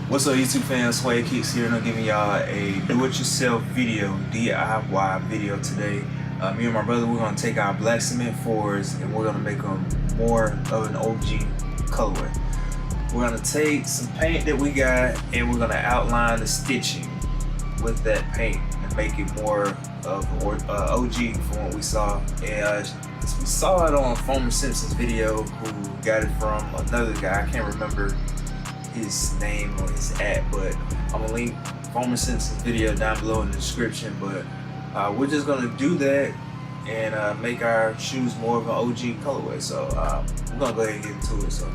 What's up, YouTube fans? Sway Kicks here, and I'm giving y'all a do-it-yourself video, DIY video today. Me and my brother, we're gonna take our black cement fours and we're gonna make them more of an OG colorway. We're gonna take some paint that we got and we're gonna outline the stitching with that paint and make it more of OG from what we saw. And we saw it on Foamer Simpson's video, who got it from another guy. I can't remember his name or his at, but I'm gonna link Foamer Simpson's video down below in the description. But we're just gonna do that and make our shoes more of an OG colorway. So we're gonna go ahead and get into it. So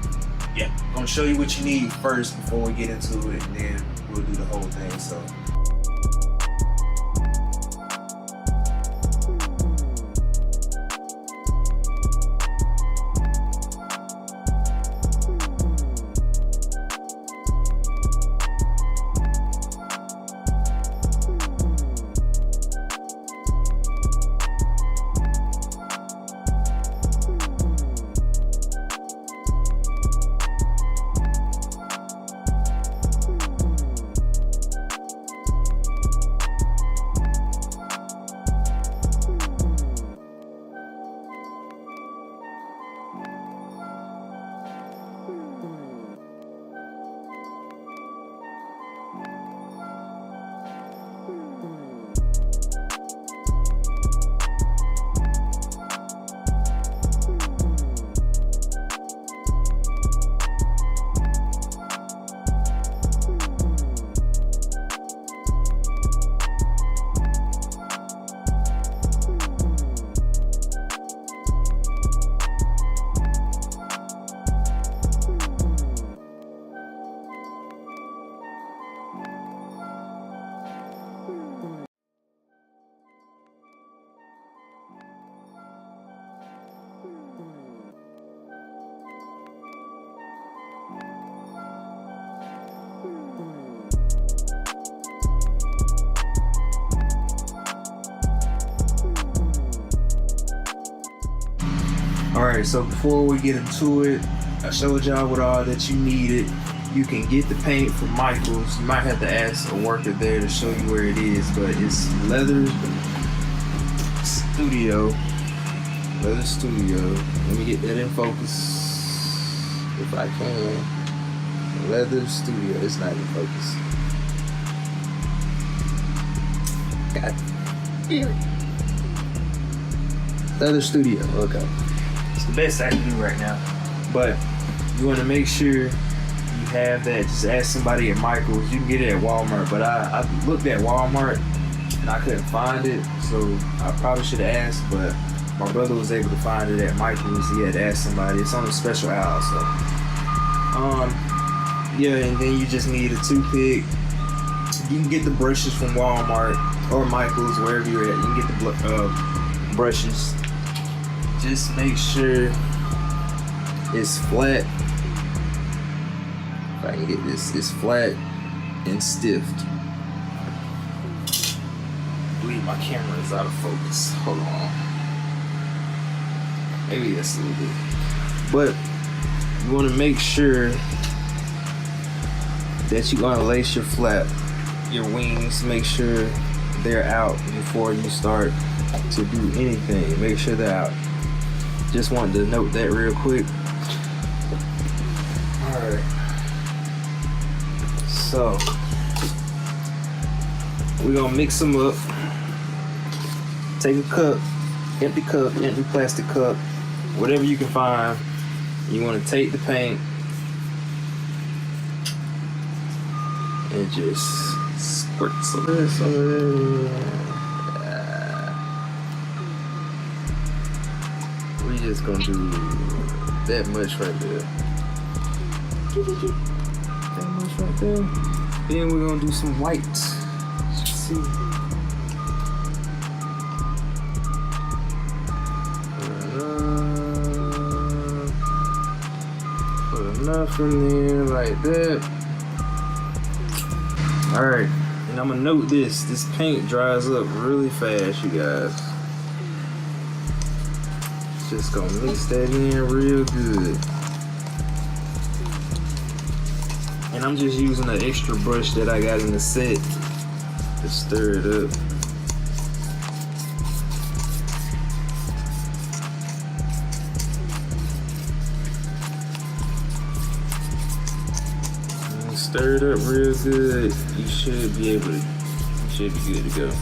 yeah, I'm gonna show you what you need first before we get into it, and then we'll do the whole thing. So alright, so before we get into it, I showed y'all what all that you needed. You can get the paint from Michael's. You might have to ask a worker there to show you where it is, but it's Leather Studio. Leather Studio. Let me get that in focus if I can. Leather Studio. It's not in focus. God damn it. Leather Studio. Okay. It's the best I can do right now. But you want to make sure you have that. Just ask somebody at Michael's. You can get it at Walmart, but I looked at Walmart and I couldn't find it, so I probably should have asked, but my brother was able to find it at Michael's. He had to ask somebody. It's on a special aisle, so yeah. And then you just need a toothpick. You can get the brushes from Walmart or Michael's, wherever you're at. You can get the brushes. Just make sure it's flat. If I can get this, it's flat and stiffed. I believe my camera is out of focus. Hold on. Maybe that's a little bit. But you want to make sure that you're going to lace your flap, your wings. Make sure they're out before you start to do anything. Make sure they're out. Just wanted to note that real quick. Alright. So we're gonna mix them up. Take a cup, empty plastic cup, whatever you can find. You want to take the paint and just squirt some of this. We just gonna do that much right there. That much right there. Then we're gonna do some white. Let's see. Put enough in there like that. Alright, and I'm gonna note this paint dries up really fast, you guys. Just gonna mix that in real good. And I'm just using an extra brush that I got in the set to stir it up. And stir it up real good. You should be able to, you should be good to go.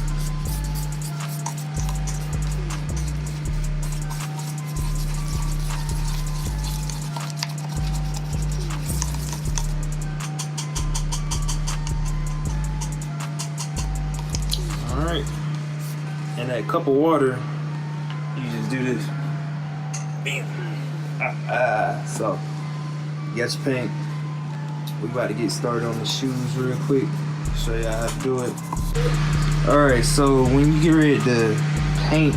Alright, and that cup of water, you just do this. Bam. So, you got your paint. We about to get started on the shoes real quick. Show y'all how to do it. Alright, so when you get ready to paint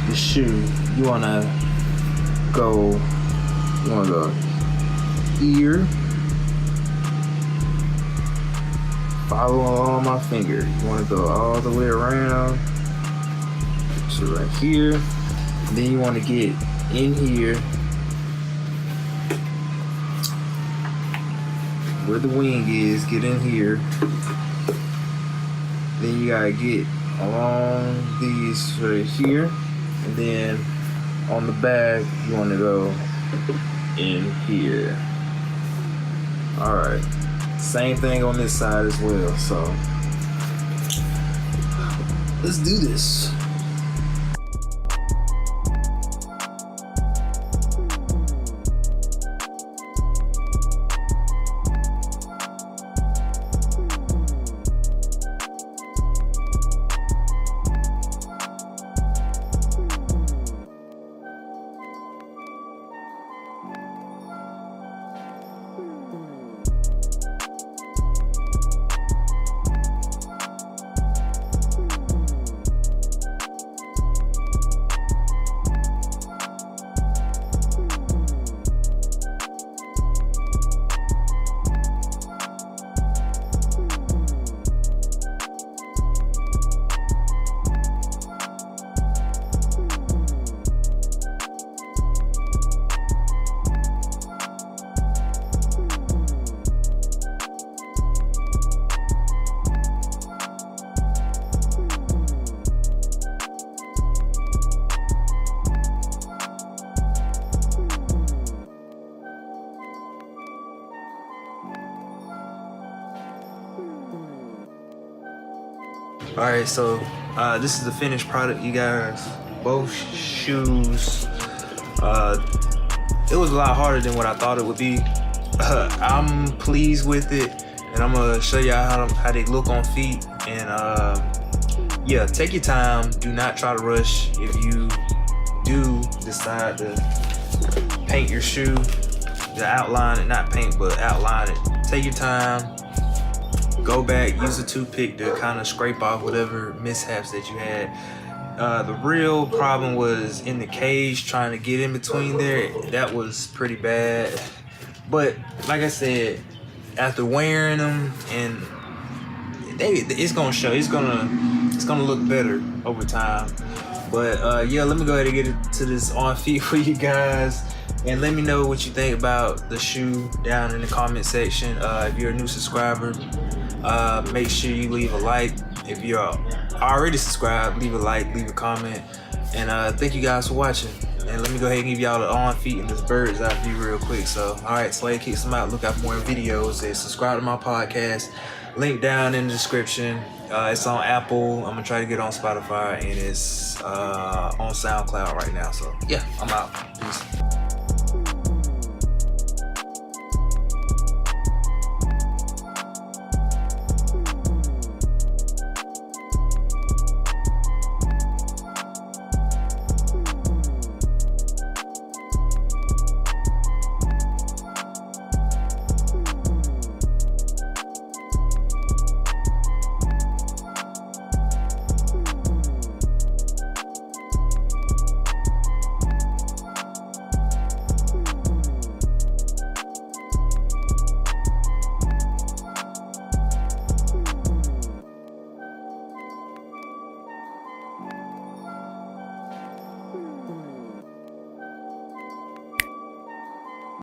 the shoe, you wanna go here. Follow along my finger. You want to go all the way around. So right here. Then you want to get in here where the wing is. Get in here. Then you gotta get along these right here. And then on the back, you want to go in here. Alright. Same thing on this side as well, so let's do this. Alright, so this is the finished product, you guys. Both shoes. It was a lot harder than what I thought it would be. I'm pleased with it, and I'm gonna show y'all how they look on feet. And yeah, take your time. Do not try to rush. If you do decide to paint your shoe, to outline it, not paint, but outline it. Take your time. Go back, use a toothpick to kind of scrape off whatever mishaps that you had. The real problem was in the cage, trying to get in between there. That was pretty bad. But like I said, after wearing them, and it's gonna show. It's gonna look better over time. But yeah, let me go ahead and get into this on feet for you guys. And let me know what you think about the shoe down in the comment section. If you're a new subscriber, make sure you leave a like. If you're already subscribed, leave a like, leave a comment. And thank you guys for watching. And let me go ahead and give y'all the on feet and this bird's eye view real quick. So, alright, Slay kicks them out. Look out for more videos. And subscribe to my podcast. Link down in the description. It's on Apple. I'm gonna try to get on Spotify, and it's on SoundCloud right now. So yeah, I'm out. Peace.